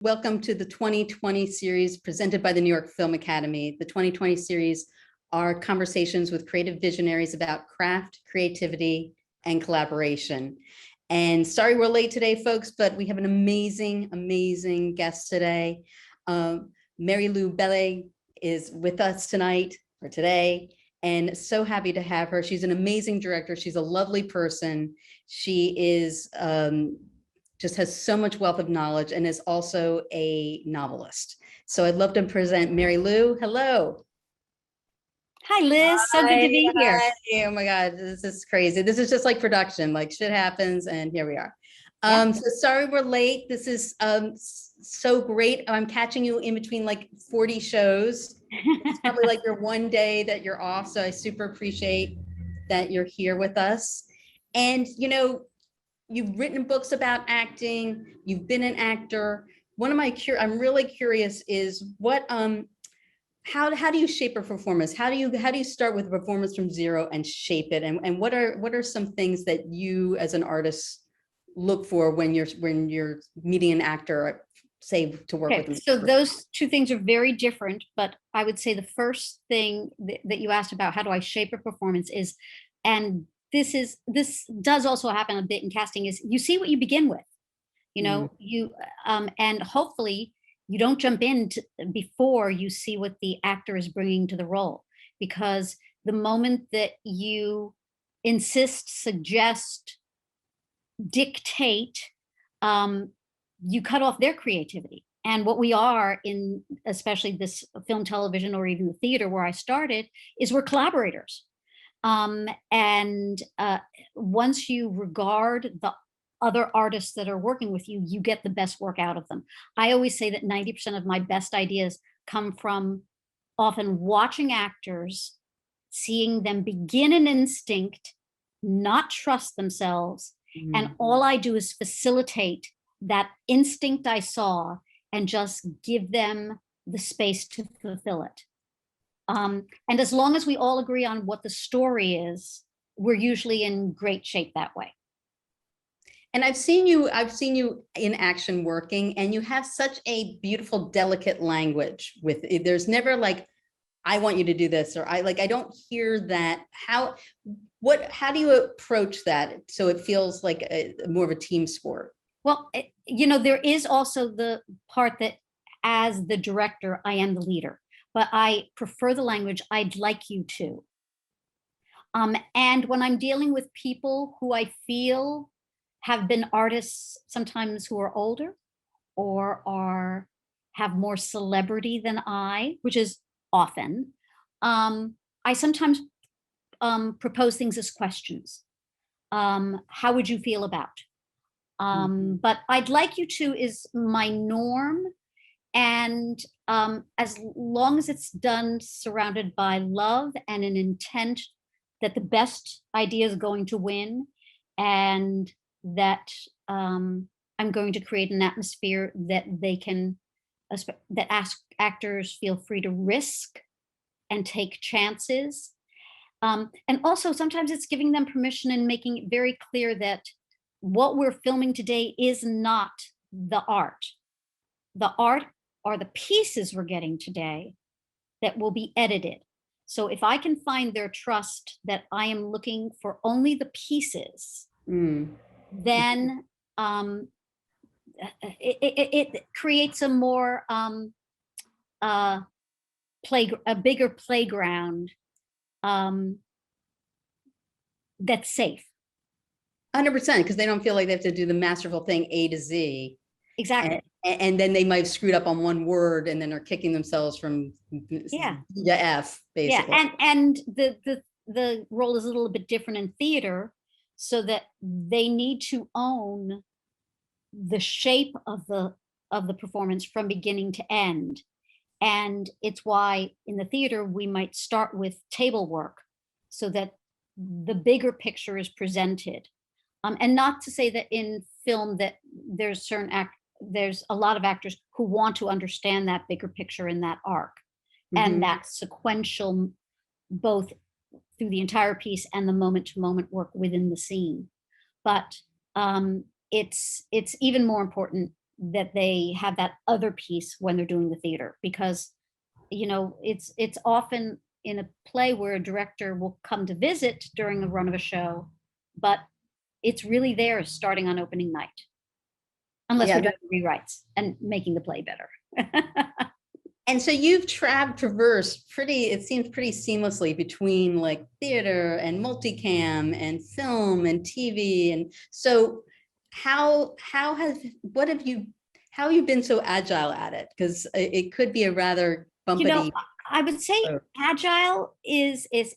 welcome to the 2020 series presented by the New York Film Academy. The 2020 series are conversations with creative visionaries about craft, creativity, and collaboration. And sorry we're late today, folks, but we have an amazing, amazing guest today. Mary Lou Belli is with us tonight or today, and so happy to have her. She's an amazing director. She's a lovely person. She is just has so much wealth of knowledge and is also a novelist. So I'd love to present Mary Lou. Hello. Hi, Liz. So good to be here. Hi. Oh my God, this is crazy. This is just like production, like shit happens and here we are. So sorry we're late. This is so great. I'm catching you in between like 40 shows. It's probably like your one day that you're off. So I super appreciate that you're here with us. And you know, you've written books about acting, you've been an actor. One of my I'm really curious is what how do you shape a performance? How do you start with a performance from zero and shape it? And what are some things that you as an artist look for when you're meeting an actor, say, to work with them? So those two things are very different, but I would say the first thing that you asked about, how do I shape a performance, is, and this does also happen a bit in casting, is you see what you begin with, you know, you and hopefully you don't jump in before you see what the actor is bringing to the role, because the moment that you insist, suggest, dictate, you cut off their creativity. And what we are in, especially this film, television, or even the theater where I started, is we're collaborators. Once you regard the other artists that are working with you, you get the best work out of them. I always say that 90% of my best ideas come from often watching actors, seeing them begin an instinct, not trust themselves. And all I do is facilitate that instinct I saw and just give them the space to fulfill it. And as long as we all agree on what the story is, we're usually in great shape that way. And I've seen you in action working, and you have such a beautiful, delicate language with it. There's never like, I want you to do this, or I don't hear that. How do you approach that so it feels like more of a team sport? Well, you know, there is also the part that as the director, I am the leader, but I prefer the language, I'd like you to. And when I'm dealing with people who I feel have been artists, sometimes who are older or have more celebrity than I, which is often, I sometimes propose things as questions. How would you feel about? But I'd like you to is my norm. And as long as it's done surrounded by love and an intent that the best idea is going to win, and that I'm going to create an atmosphere that they can, that actors feel free to risk and take chances. And also sometimes it's giving them permission and making it very clear that what we're filming today is not the art. The art are the pieces we're getting today that will be edited. So if I can find their trust that I am looking for only the pieces, then it creates a more a bigger playground that's safe. 100%, because they don't feel like they have to do the masterful thing A to Z. Exactly. And then they might have screwed up on one word and then are kicking themselves from to F, basically. Yeah, and the role is a little bit different in theater, so that they need to own the shape of the performance from beginning to end. And it's why in the theater we might start with table work so that the bigger picture is presented. And not to say that in film that there's a lot of actors who want to understand that bigger picture in that arc, and that sequential, both through the entire piece and the moment-to-moment work within the scene. But it's even more important that they have that other piece when they're doing the theater, because, you know, it's often in a play where a director will come to visit during the run of a show, but it's really there starting on opening night, unless we're Yeah. doing rewrites and making the play better. And so you've traversed it seems pretty seamlessly between like theater and multicam and film and TV. And so how have you been so agile at it? Because it could be a rather You know, bumpety. I would say agile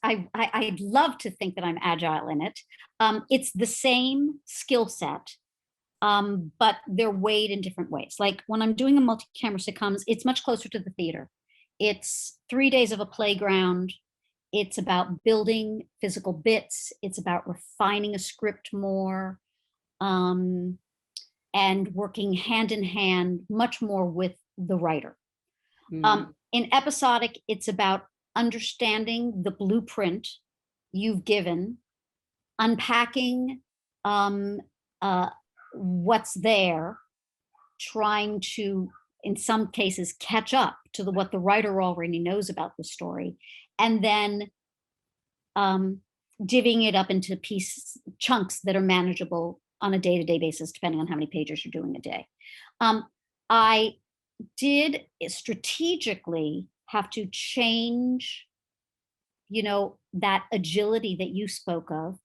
I'd love to think that I'm agile in it. It's the same skill set, but they're weighed in different ways. Like when I'm doing a multi-camera sitcoms, it's much closer to the theater. It's 3 days of a playground. It's about building physical bits. It's about refining a script more, and working hand in hand much more with the writer. In episodic, it's about understanding the blueprint you've given, unpacking what's there, trying to, in some cases, catch up to what the writer already knows about the story, and then divvying it up into chunks that are manageable on a day-to-day basis, depending on how many pages you're doing a day. I did strategically have to change, you know, that agility that you spoke of.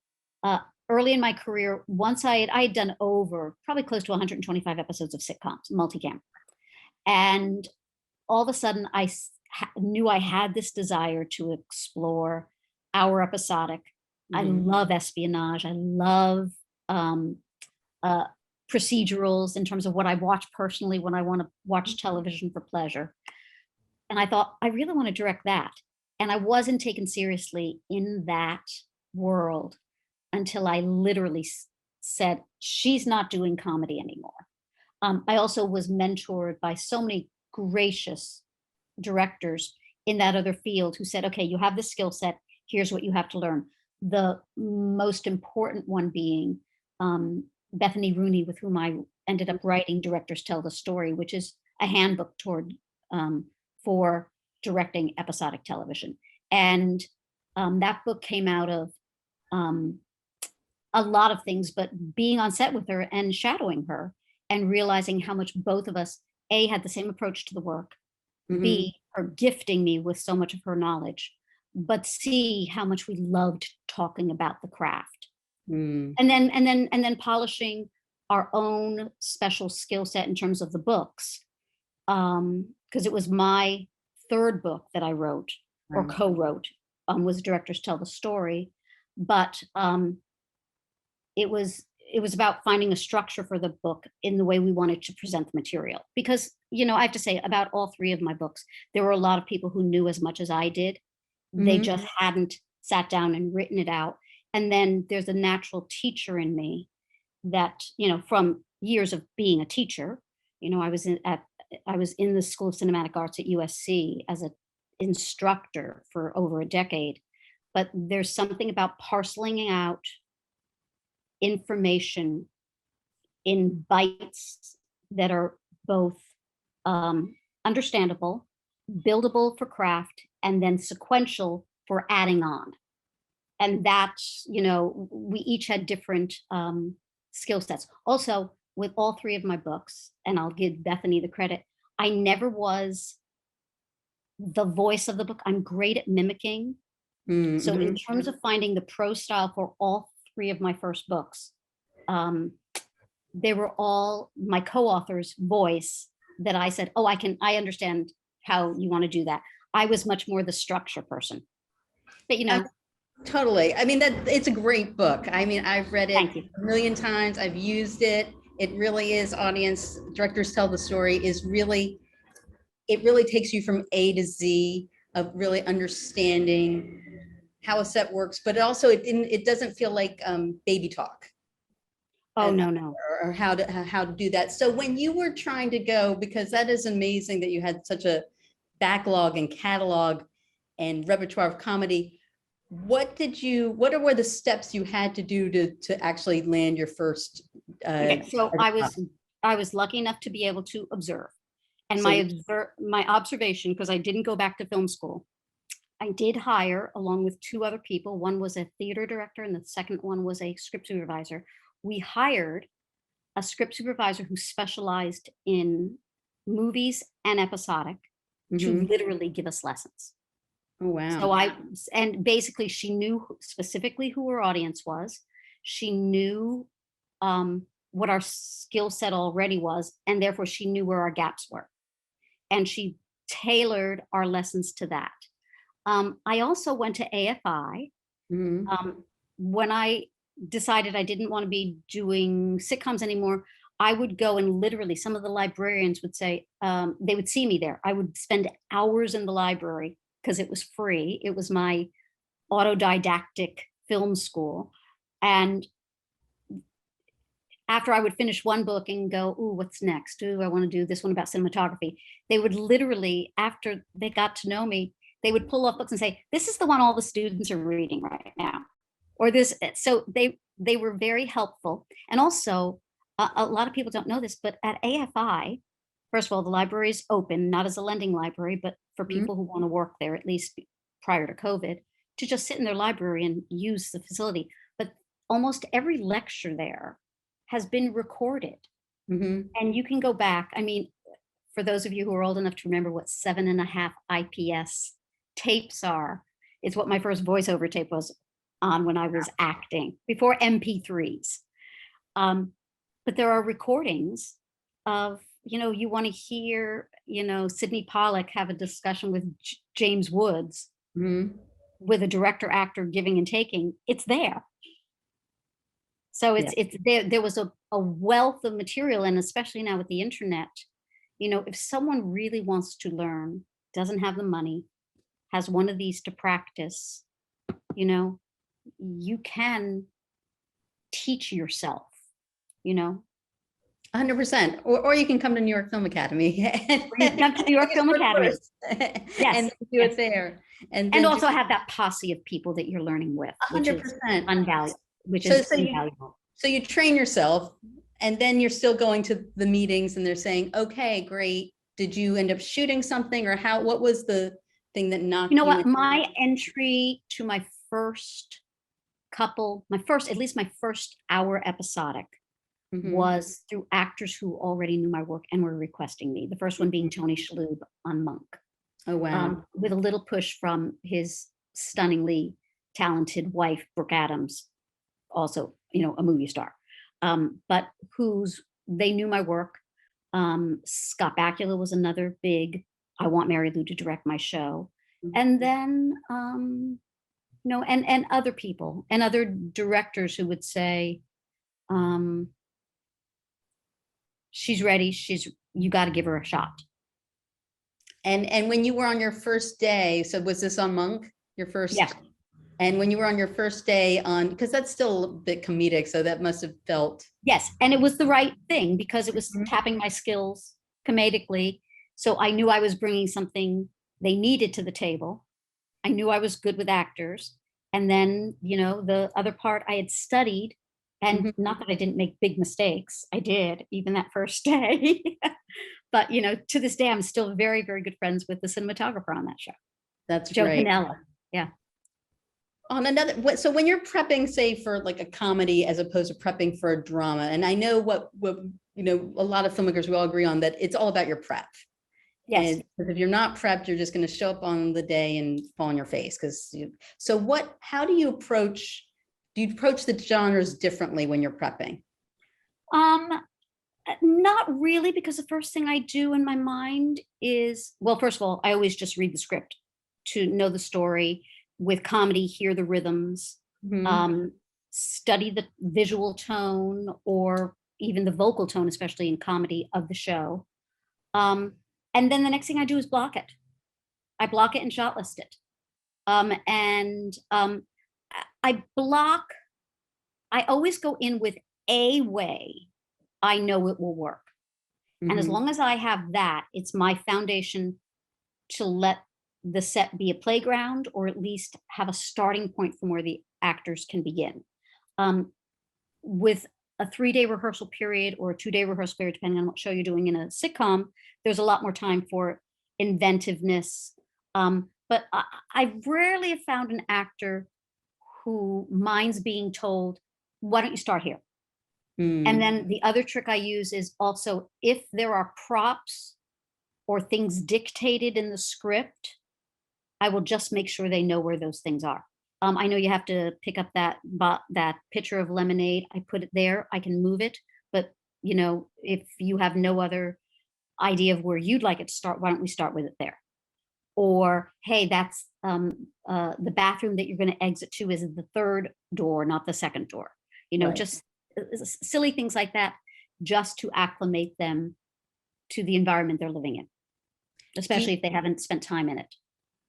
Early in my career, once I had done over probably close to 125 episodes of sitcoms, multicam. And all of a sudden I knew I had this desire to explore our episodic. I love espionage. I love procedurals in terms of what I watch personally when I want to watch television for pleasure. And I thought, I really want to direct that. And I wasn't taken seriously in that world until I literally said, she's not doing comedy anymore. I also was mentored by so many gracious directors in that other field who said, okay, you have the skill set, here's what you have to learn. The most important one being Bethany Rooney, with whom I ended up writing Directors Tell the Story, which is a handbook for directing episodic television. And that book came out of a lot of things, but being on set with her and shadowing her and realizing how much both of us, A, had the same approach to the work, B, her gifting me with so much of her knowledge, but C, how much we loved talking about the craft. And then polishing our own special skill set in terms of the books. Because it was my third book that I wrote or co-wrote, was Directors Tell the Story. But it was about finding a structure for the book in the way we wanted to present the material. Because, you know, I have to say about all three of my books, there were a lot of people who knew as much as I did. They just hadn't sat down and written it out. And then there's a natural teacher in me that, you know, from years of being a teacher, you know, I was in the School of Cinematic Arts at USC as an instructor for over a decade. But there's something about parceling out information in bites that are both understandable, buildable for craft, and then sequential for adding on. And that's, you know, we each had different skill sets. Also, with all three of my books, and I'll give Bethany the credit, I never was the voice of the book. I'm great at mimicking. So in terms of finding the prose style for all three of my first books, they were all my co-author's voice that I said, oh, I understand how you want to do that. I was much more the structure person. But, you know. Totally. I mean, it's a great book. I mean, I've read it Thank you. a million times. I've used it. It really is Directors Tell the Story it really takes you from A to Z of really understanding how a set works, but also it doesn't feel like baby talk. Oh, no. Or how to do that. So when you were trying to go, because that is amazing that you had such a backlog and catalog and repertoire of comedy, what were the steps you had to do to actually land your first? Okay, so I was lucky enough to be able to observe. And So my observation, because I didn't go back to film school, I did hire, along with two other people. One was a theater director and the second one was a script supervisor. We hired a script supervisor who specialized in movies and episodic to Mhm. literally give us lessons. Oh, wow. So and basically she knew specifically who her audience was. She knew what our skill set already was, and therefore she knew where our gaps were. And she tailored our lessons to that. I also went to AFI. Mhm. When I decided I didn't want to be doing sitcoms anymore, I would go and literally, some of the librarians would say, they would see me there. I would spend hours in the library because it was free. It was my autodidactic film school. And after I would finish one book and go, ooh, what's next? Ooh, I want to do this one about cinematography. They would literally, after they got to know me, they would pull off books and say, this is the one all the students are reading right now. Or this, so they were very helpful. And also, a lot of people don't know this, but at AFI, first of all, the library is open, not as a lending library, but for Mhm. people who want to work there, at least prior to COVID, to just sit in their library and use the facility. But almost every lecture there has been recorded. Mhm. And you can go back. I mean, for those of you who are old enough to remember what 7.5 IPS tapes are, it's what my first voiceover tape was on when I was acting, before MP3s. But there are recordings of, you want to hear, Sidney Pollack have a discussion with James Woods, Mhm. with a director actor giving and taking. It's there. So Yeah. it's there was a wealth of material, and especially now with the internet, if someone really wants to learn, doesn't have the money, has one of these to practice, you can teach yourself, you know. 100%. Or you can come to New York Film Academy and Or you can come to New York take a Film short Academy. course Yes, and do yes. it there. And And then do also have that posse of people that you're learning with, which is 100%. unvaluable, which So is so you invaluable. so you train yourself and then you're still going to the meetings and they're saying, okay, great. Did you end up shooting something or what was the thing that knocked You know you what? in? My entry to my first at least my first hour episodic Mhm. was through actors who already knew my work and were requesting me. The first one being Tony Shalhoub on Monk, Oh, wow. with a little push from his stunningly talented wife, Brooke Adams, also, a movie star, but they knew my work. Scott Bakula was another big, I want Mary Lou to direct my show. And then, and other people and other directors who would say, um, she's ready. You got to give her a shot. And when you were on your first day, so was this on Monk, your first? Yeah. And when you were on your first day on, because that's still a bit comedic, so that must have felt. Yes. And it was the right thing because it was Mhm. tapping my skills comedically. So I knew I was bringing something they needed to the table. I knew I was good with actors. And then, the other part I had studied, and Mhm. not that I didn't make big mistakes. I did, even that first day. But, to this day, I'm still very, very good friends with the cinematographer on that show, That's Joe great. Pinella. Yeah. On another, so when you're prepping, say, for like a comedy as opposed to prepping for a drama, and I know what a lot of filmmakers, we all agree on that it's all about your prep. Yes. And because if you're not prepped, you're just going to show up on the day and fall on your face. How do you approach the genres differently when you're prepping? Not really, because the first thing I do in my mind is, well, first of all, I always just read the script to know the story. With comedy, hear the rhythms, Mhm. study the visual tone or even the vocal tone, especially in comedy, of the show. And then the next thing I do is block it. I block it and shot list it. I block, I always go in with a way I know it will work. And as Mhm. long as I have that, it's my foundation to let the set be a playground, or at least have a starting point from where the actors can begin. With a 3-day rehearsal period or a 2-day rehearsal period, depending on what show you're doing in a sitcom, there's a lot more time for inventiveness. But I rarely have found an actor who minds being told, why don't you start here? And then the other trick I use is also, if there are props or things dictated in the script, I will just make sure they know where those things are. I know you have to pick up that pitcher of lemonade. I put it there. I can move it. But, you know, if you have no other idea of where you'd like it to start, why don't we start with it there? Or, hey, that's the bathroom that you're going to exit to is the third door, not the second door. You know, Right. just silly things like that, just to acclimate them to the environment they're living in, especially if they haven't spent time in it.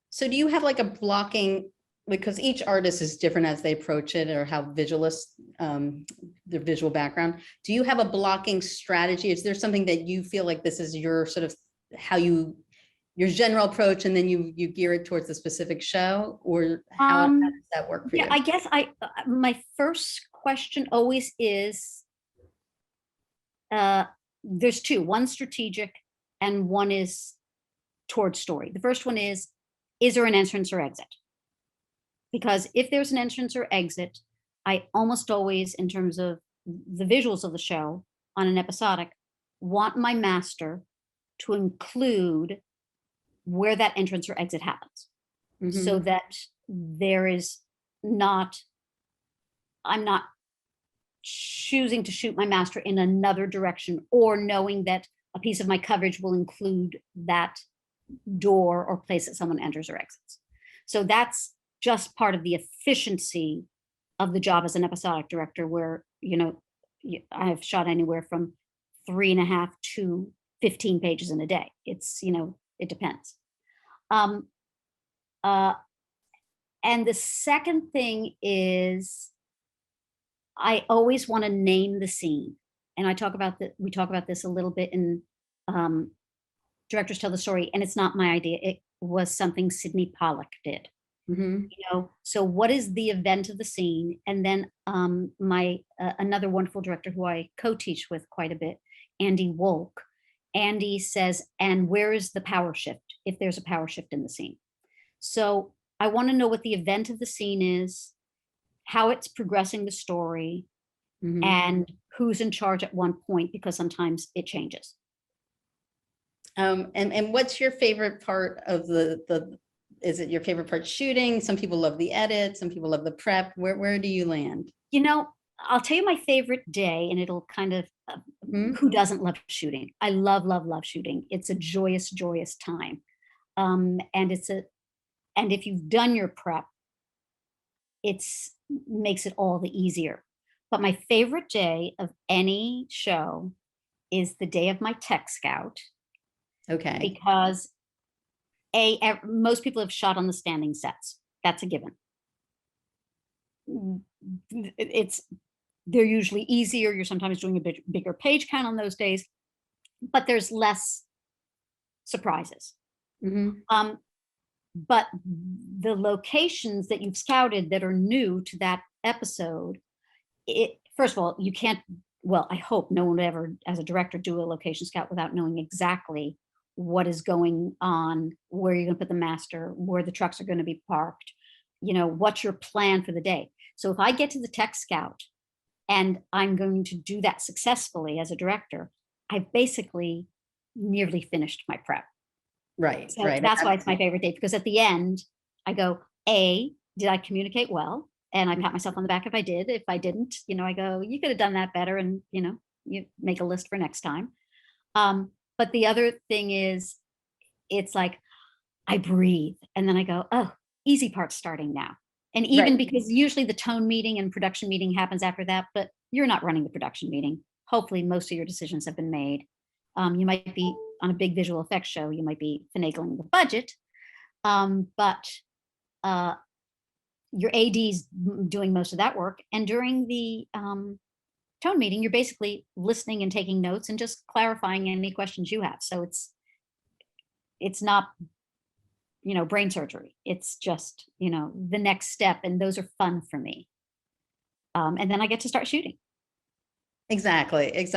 So do you have like a blocking, because each artist is different as they approach it, or how visualist, their visual background. Do you have a blocking strategy? Is there something that you feel like this is your sort of your general approach, and then you gear it towards the specific show, or how does that work for you? Yeah, I guess my first question always is, there's two, one strategic and one is towards story. The first one is there an entrance or exit? Because if there's an entrance or exit, I almost always, in terms of the visuals of the show on an episodic, want my master to include where that entrance or exit happens, so that there is not, I'm not choosing to shoot my master in another direction, or knowing that a piece of my coverage will include that door or place that someone enters or exits. So that's just part of the efficiency of the job as an episodic director, where, you know, I've shot anywhere from 3.5 to 15 pages in a day. It's, you know, it depends. And the second thing is, I always want to name the scene. And we talk about this a little bit in Directors Tell the Story, and it's not my idea. It was something Sidney Pollack did. You know, so what is the event of the scene? And then my another wonderful director who I co-teach with quite a bit, Andy Wolk. Andy says, and where is the power shift, if there's a power shift in the scene? So I want to know what the event of the scene is, how it's progressing the story, and who's in charge at one point, because sometimes it changes. And what's your favorite part of is it your favorite part shooting? Some people love the edit, some people love the prep. Where do you land? You know, I'll tell you my favorite day, and it'll kind of, who doesn't love shooting? I love, love, love shooting. It's a joyous, joyous time. And if you've done your prep, makes it all the easier. But my favorite day of any show is the day of my tech scout. Okay. Because most people have shot on the standing sets. That's a given. They're usually easier. You're sometimes doing a bit bigger page count on those days, but there's less surprises. But the locations that you've scouted that are new to that episode, first of all, you can't, well, I hope no one would ever, as a director, do a location scout without knowing exactly what is going on, where you're going to put the master, where the trucks are going to be parked, you know, what's your plan for the day. So if I get to the tech scout and I'm going to do that successfully as a director, I've basically nearly finished my prep. Right, So right. that's why it's my favorite day, because at the end I go, did I communicate well? And I pat myself on the back if I did. If I didn't, you know, I go, you could have done that better, and, you know, you make a list for next time. But the other thing is, it's like I breathe, and then I go, oh, easy part's starting now. And even because usually the tone meeting and production meeting happens after that, but you're not running the production meeting. Hopefully most of your decisions have been made. You might be on a big visual effects show, you might be finagling the budget, but your AD's doing most of that work. And during the tone meeting, you're basically listening and taking notes and just clarifying any questions you have. So it's not, you know, brain surgery. It's just, you know, the next step, and those are fun for me. And then I get to start shooting. Exactly. It's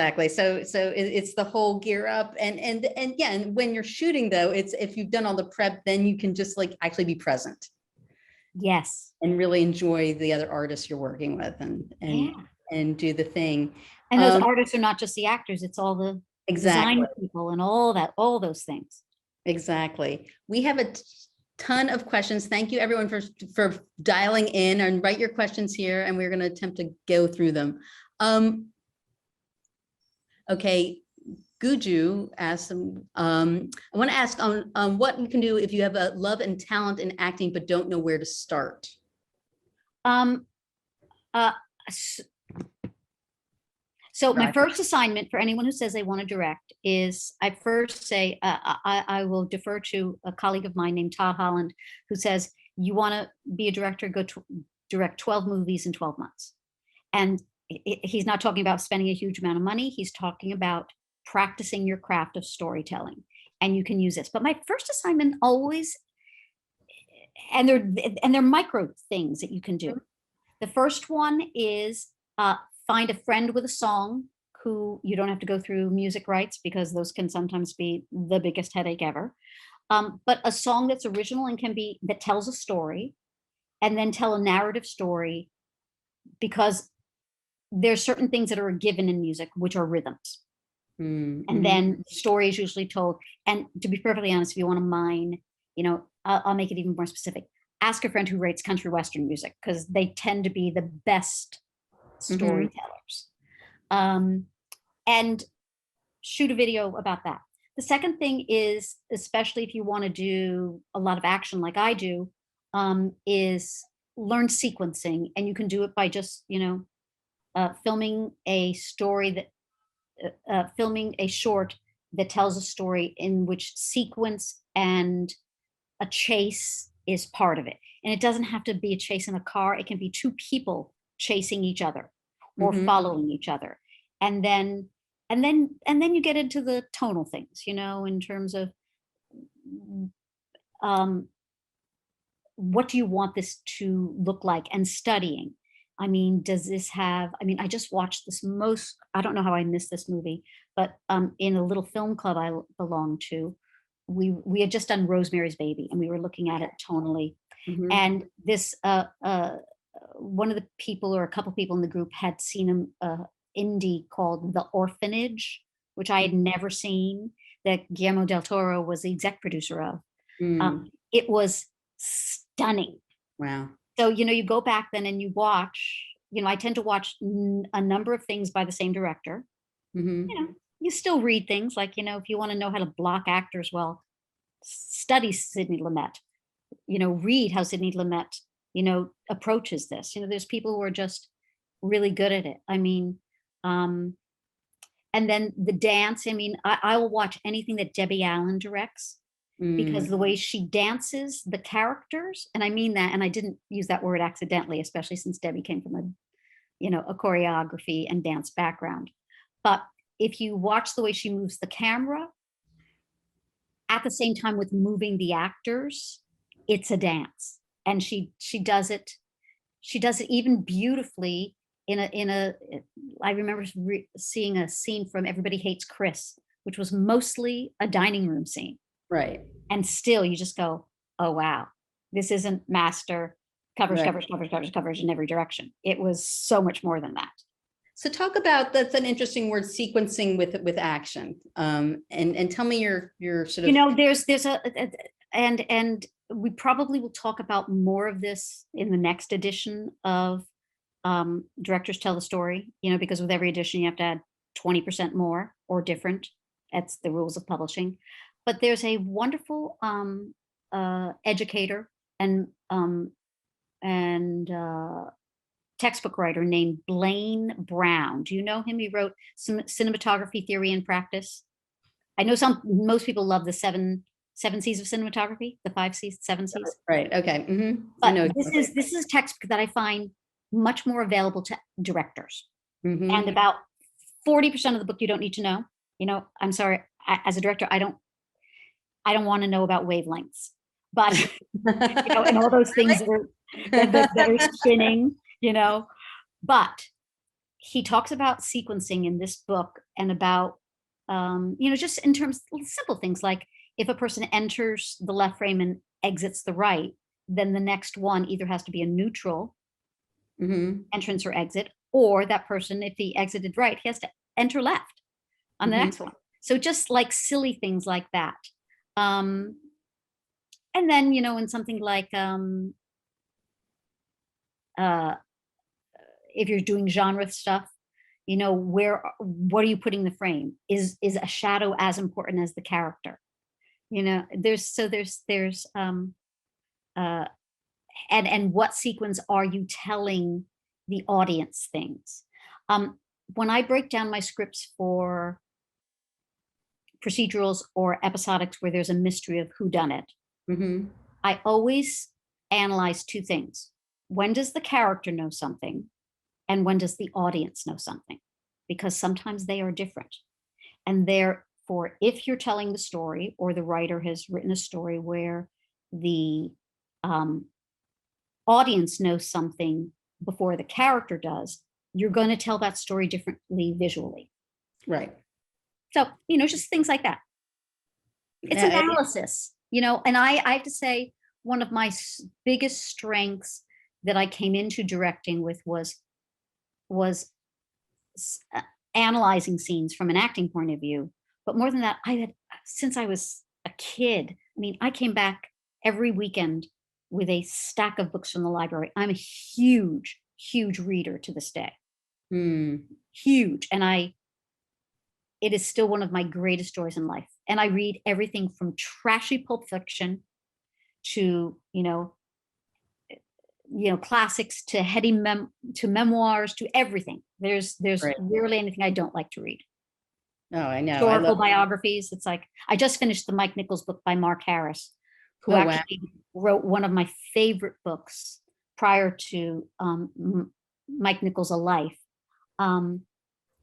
the whole gear up and yeah, and when you're shooting though, it's if you've done all the prep, then you can just like actually be present Yes. and really enjoy the other artists you're working with Yeah. and do the thing. And those artists are not just the actors, it's all the Exactly. design people and all that, all those things. Exactly. We have a ton of questions. Thank you everyone for dialing in, and write your questions here and we're going to attempt to go through them. Okay, Guju asked, I want to ask on what you can do if you have a love and talent in acting but don't know where to start. Um, uh, So my first assignment for anyone who says they want to direct is I first say, I will defer to a colleague of mine named Todd Holland, who says, you want to be a director, go to direct 12 movies in 12 months. And he's not talking about spending a huge amount of money. He's talking about practicing your craft of storytelling. And you can use this. But my first assignment always, and they're micro things that you can do. The first one is find a friend with a song who you don't have to go through music rights, because those can sometimes be the biggest headache ever. But a song that's original and that tells a story, and then tell a narrative story, because there's certain things that are a given in music, which are rhythms. Mm-hmm. And then the story is usually told. And to be perfectly honest, if you want to mine, I'll make it even more specific. Ask a friend who writes country western music, because they tend to be the best storytellers. And shoot a video about that. The second thing is, especially if you want to do a lot of action like I do, is learn sequencing. And you can do it by just, filming a story filming a short that tells a story in which sequence and a chase is part of it. And it doesn't have to be a chase in a car. It can be two people chasing each other or following each other. And then you get into the tonal things, in terms of what do you want this to look like, and studying. I mean, I just watched I don't know how I missed this movie, but in a little film club I belong to, we had just done Rosemary's Baby, and we were looking at it tonally. And this one of the people, or a couple people in the group, had seen an indie called The Orphanage, which I had never seen, that Guillermo del Toro was the exec producer of. It was stunning. Wow. So, you go back then and you watch, I tend to watch a number of things by the same director. You still read things like, if you want to know how to block actors well, study Sidney Lumet, read how Sidney Lumet, approaches this. There's people who are just really good at it. I mean, and then the dance, I will watch anything that Debbie Allen directs, because the way she dances the characters, and I mean that, and I didn't use that word accidentally, especially since Debbie came from a choreography and dance background. But if you watch the way she moves the camera at the same time with moving the actors, it's a dance. And she does it even beautifully I remember seeing a scene from Everybody Hates Chris, which was mostly a dining room scene. Right. And still you just go, oh, wow, this isn't master coverage in every direction. It was so much more than that. So talk about, that's an interesting word, sequencing with action. And tell me your sort of, there's and we probably will talk about more of this in the next edition of Directors Tell the Story, because with every edition you have to add 20% more or different. That's the rules of publishing. But there's a wonderful educator and textbook writer named Blaine Brown. Do you know him? He wrote some Cinematography Theory and Practice. I know most people love the seven C's of cinematography, the 5 C's, 7 C's. Right. Okay. But I know this is a textbook that I find much more available to directors. And about 40% of the book you don't need to know. I'm sorry, as a director, I don't want to know about wavelengths, but and all those things that are spinning, but he talks about sequencing in this book and about, just in terms of simple things like if a person enters the left frame and exits the right, then the next one either has to be a neutral entrance or exit, or that person, if he exited right, he has to enter left on the next one. So just like silly things like that. And then, in something like, if you're doing genre stuff, what are you putting in the frame? Is a shadow as important as the character? There's and what sequence are you telling the audience things? When I break down my scripts for procedurals or episodics where there's a mystery of who done it, I always analyze two things. When does the character know something? And when does the audience know something? Because sometimes they are different. And therefore, if you're telling the story or the writer has written a story where the audience knows something before the character does, you're going to tell that story differently visually. Right. So, just things like that. It's analysis, and I have to say one of my biggest strengths that I came into directing with was analyzing scenes from an acting point of view. But more than that, since I was a kid, I came back every weekend with a stack of books from the library. I'm a huge, huge reader to this day. Huge. And it is still one of my greatest joys in life. And I read everything from trashy Pulp Fiction to, classics to heady to memoirs to everything. There's Right. rarely anything I don't like to read. Oh, I know. Historical biographies. It's like I just finished the Mike Nichols book by Mark Harris, who actually wrote one of my favorite books prior to Mike Nichols' A Life,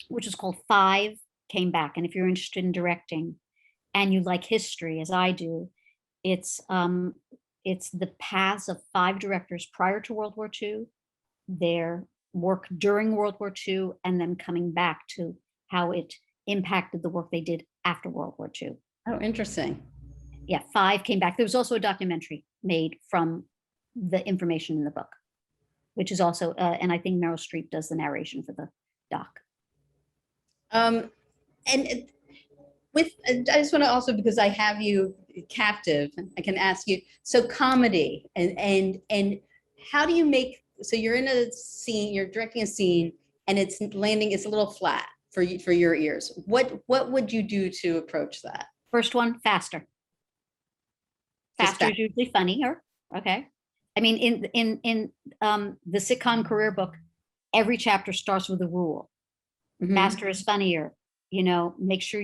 which is called Five Came Back. And if you're interested in directing and you like history, as I do, it's the paths of 5 directors prior to World War II, their work during World War II, and then coming back to how it impacted the work they did after World War II. Oh, interesting. Yeah, 5 came back. There was also a documentary made from the information in the book, which is also, and I think Meryl Streep does the narration for the doc. And I just want to also, because I have you captive, I can ask you, so comedy and how do you make, so you're in a scene, you're directing a scene and it's landing, it's a little flat for your ears. What would you do to approach that? First one, faster. Faster is usually funnier. Okay. In the sitcom career book, every chapter starts with a rule. Faster is funnier. Make sure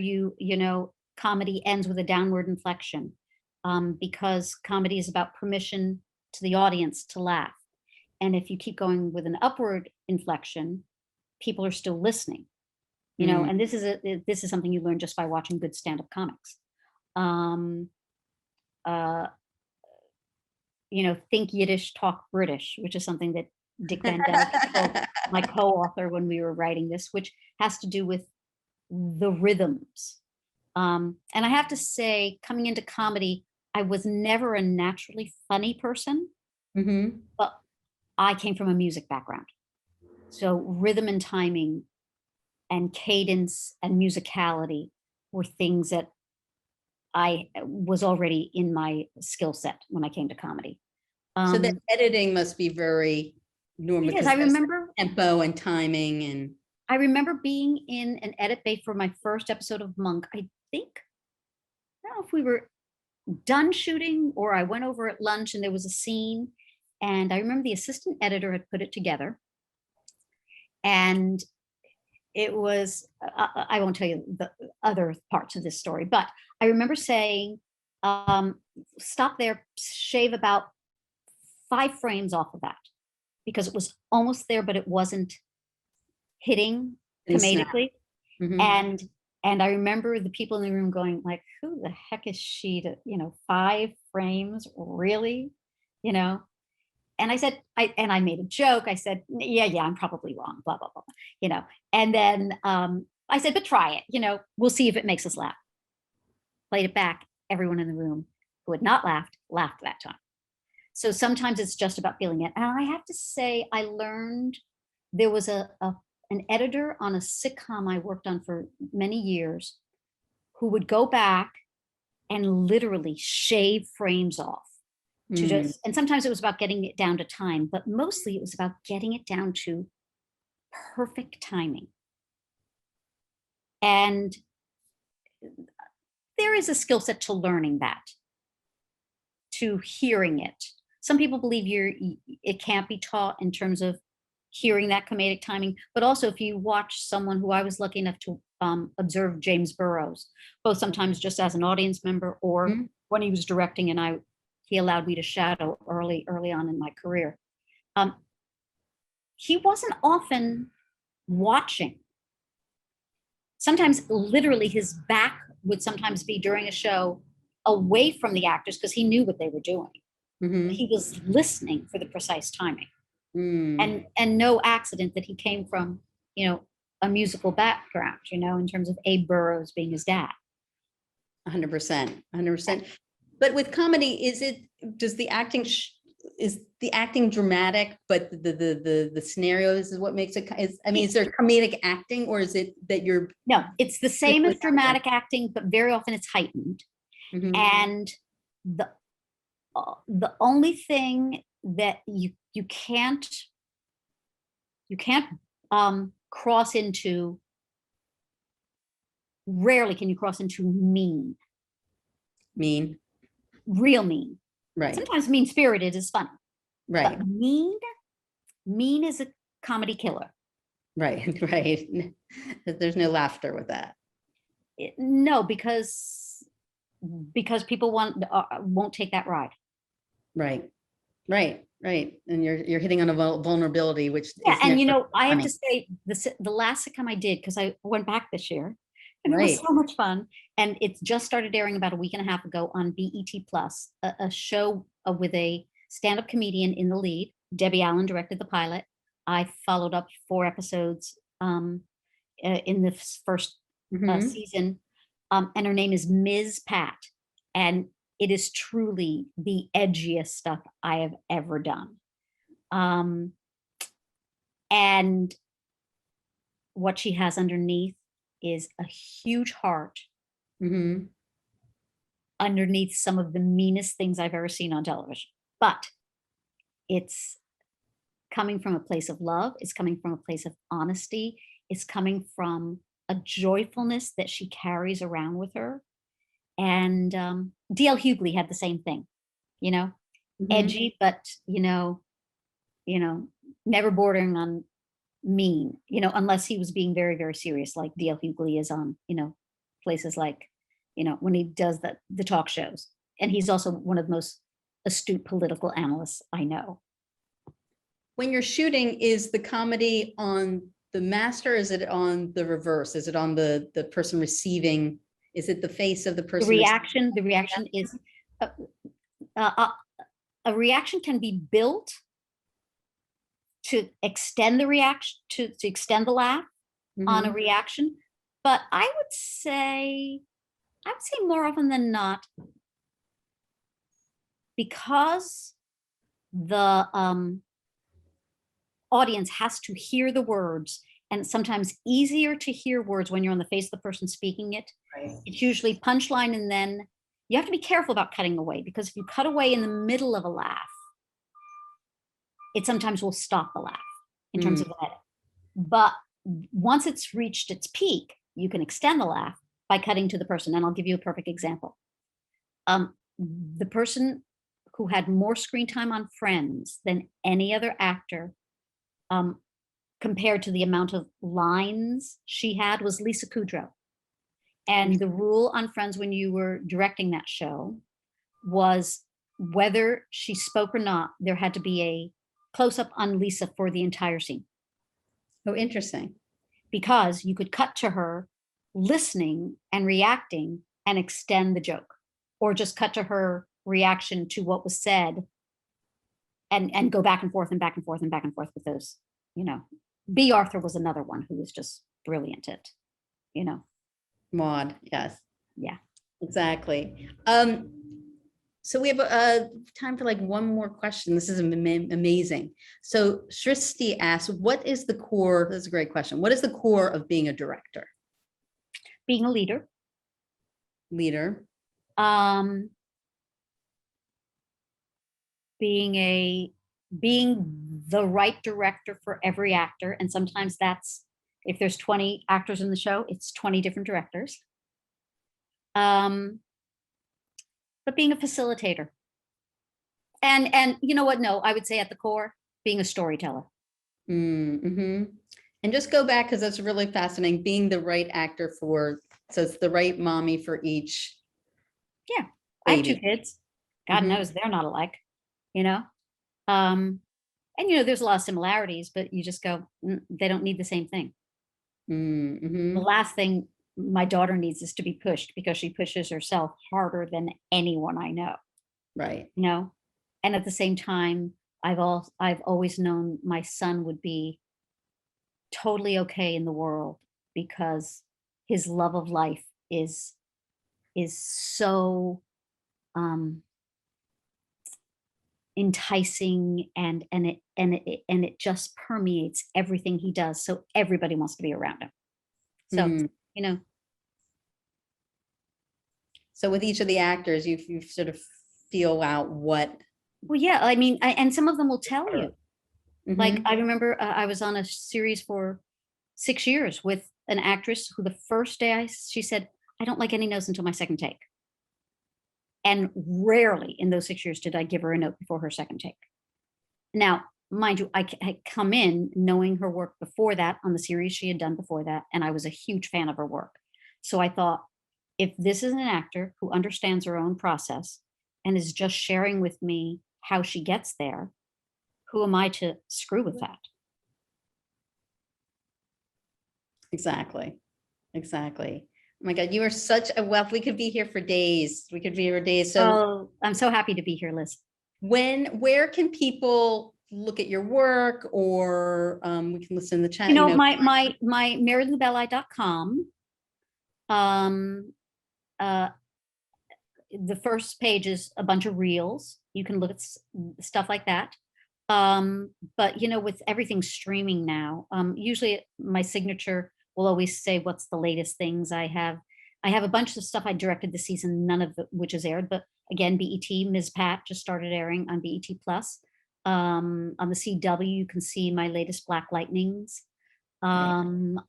comedy ends with a downward inflection, because comedy is about permission to the audience to laugh. And if you keep going with an upward inflection, people are still listening. And this is something you learn just by watching good stand-up comics. Think Yiddish, talk British, which is something that Dick Van Dyke told my co-author when we were writing this, which has to do with the rhythms. And I have to say, coming into comedy, I was never a naturally funny person, but I came from a music background. So rhythm and timing and cadence and musicality were things that I was already in my skill set when I came to comedy. So the editing must be very normal. Because I remember tempo and timing, and I remember being in an edit bay for my first episode of Monk. I don't know if we were done shooting or I went over at lunch and there was a scene, and I remember the assistant editor had put it together, and it was, I won't tell you the other parts of this story, but I remember saying, stop there, shave about 5 frames off of that, because it was almost there, but it wasn't hitting comedically. And I remember the people in the room going like, who the heck is she to, 5 frames, really? and I said, I made a joke. I said, yeah, I'm probably wrong, blah, blah, blah, And then I said, but try it, we'll see if it makes us laugh. Played it back. Everyone in the room who had not laughed that time. So sometimes it's just about feeling it. And I have to say, I learned there was an editor on a sitcom I worked on for many years who would go back and literally shave frames off to just, and sometimes it was about getting it down to time, but mostly it was about getting it down to perfect timing. And there is a skill set to learning that, to hearing it. Some people believe it can't be taught in terms of hearing that comedic timing, but also if you watch someone who I was lucky enough to observe, James Burrows, both sometimes just as an audience member or when he was directing and he allowed me to shadow early on in my career. He wasn't often watching. Sometimes literally his back would sometimes be during a show away from the actors because he knew what they were doing. He was listening for the precise timing. And no accident that he came from, a musical background, in terms of Abe Burrows being his dad. 100%. But with comedy, is the acting dramatic, but the scenarios is what makes it, is there comedic acting, or is it that you're? No, it's the same as dramatic acting, but very often it's heightened. And the only thing that you can't cross into, rarely can you cross into mean, real mean. Right. Sometimes mean-spirited is funny. Right. But mean is a comedy killer. Right. There's no laughter with that. No, because people won't take that ride. Right. And you're hitting on a vulnerability, which and I have to say the last sitcom I did, because I went back this year, and it was so much fun. And it's just started airing about a week and a half ago on BET Plus, a show with a stand-up comedian in the lead. Debbie Allen directed the pilot. I followed up 4 episodes in the first season, and her name is Ms. Pat, and it is truly the edgiest stuff I have ever done. And what she has underneath is a huge heart underneath some of the meanest things I've ever seen on television. But it's coming from a place of love. It's coming from a place of honesty. It's coming from a joyfulness that she carries around with her. And D.L. Hughley had the same thing, edgy, but, never bordering on mean, unless he was being very, very serious, like D.L. Hughley is on, places like, when he does the talk shows. And he's also one of the most astute political analysts I know. When you're shooting, is the comedy on the master? Is it on the reverse? Is it on the person receiving? Is it the face of the person? The reaction is a reaction can be built to extend the reaction, to extend the laugh on a reaction. But I would say more often than not, because the audience has to hear the words, and it's sometimes easier to hear words when you're on the face of the person speaking it. Right. It's usually punchline, and then you have to be careful about cutting away, because if you cut away in the middle of a laugh, it sometimes will stop the laugh in terms of the edit. But once it's reached its peak, you can extend the laugh by cutting to the person. And I'll give you a perfect example. The person who had more screen time on Friends than any other actor, compared to the amount of lines she had, was Lisa Kudrow. And the rule on Friends when you were directing that show was, whether she spoke or not, there had to be a close-up on Lisa for the entire scene. Oh, interesting. Because you could cut to her listening and reacting and extend the joke, or just cut to her reaction to what was said and go back and forth and back and forth and back and forth with those, you know. B. Arthur was another one who was just brilliant at, you know. Maud, yes. Yeah. Exactly. So we have time for like one more question. This is amazing. So Shristi asks, what is the core? That's a great question. What is the core of being a director? Being a leader. Leader. Being the right director for every actor. And sometimes that's, if there's 20 actors in the show, it's 20 different directors. But being a facilitator. And you know what? No, I would say at the core, being a storyteller. Mm-hmm. And just go back, because that's really fascinating, being the right actor for, so it's the right mommy for each. Yeah, baby. I have 2 kids. God knows they're not alike, you know? And you know, there's a lot of similarities, but you just go, they don't need the same thing. The last thing my daughter needs is to be pushed, because she pushes herself harder than anyone I know. Right. You know? And at the same time, I've always known my son would be totally okay in the world, because his love of life is so enticing, and it just permeates everything he does. So everybody wants to be around him. So, you know. So with each of the actors, you sort of feel out what. Well, yeah, I mean, and some of them will tell you. Like, I remember I was on a series for 6 years with an actress who the first day she said, I don't like any notes until my second take. And rarely in those 6 years did I give her a note before her second take. Now, mind you, I had come in knowing her work before that on the series she had done before that, and I was a huge fan of her work. So I thought, if this is an actor who understands her own process and is just sharing with me how she gets there, who am I to screw with that? Exactly. Exactly. Oh my God, you are such a wealth. We could be here for days. We could be here for days. So I'm so happy to be here, Liz. Where can people look at your work, or we can listen in the chat? You know, my MaryLouBelli.com. The first page is a bunch of reels. You can look at stuff like that. But you know, with everything streaming now, usually my signature will always say what's the latest things I have. I have a bunch of stuff I directed this season, none of which has aired, but again, BET, Ms. Pat just started airing on BET Plus. On the CW, you can see my latest Black Lightnings. On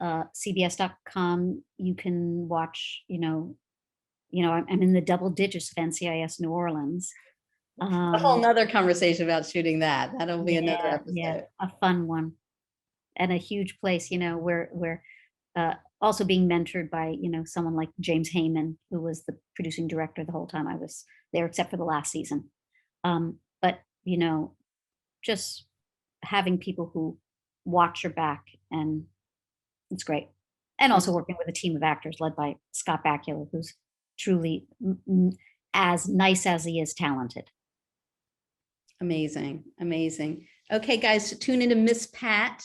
CBS.com, you can watch, you know, I'm in the double digits of NCIS New Orleans. A whole nother conversation about shooting that. That'll be another episode. Yeah, a fun one. And a huge place, you know, where also being mentored by, you know, someone like James Heyman, who was the producing director the whole time I was there, except for the last season. But, you know, just having people who watch your back, and it's great. And also working with a team of actors led by Scott Bakula, who's truly as nice as he is talented. Amazing. Amazing. Okay, guys, tune into Miss Pat,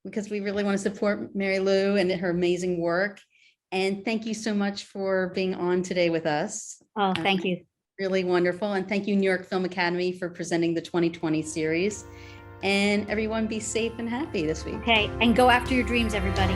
because we really want to support Mary Lou and her amazing work. And thank you so much for being on today with us. Oh, thank you. Really wonderful. And thank you, New York Film Academy, for presenting the 2020 series. And everyone be safe and happy this week. Okay, and go after your dreams, everybody.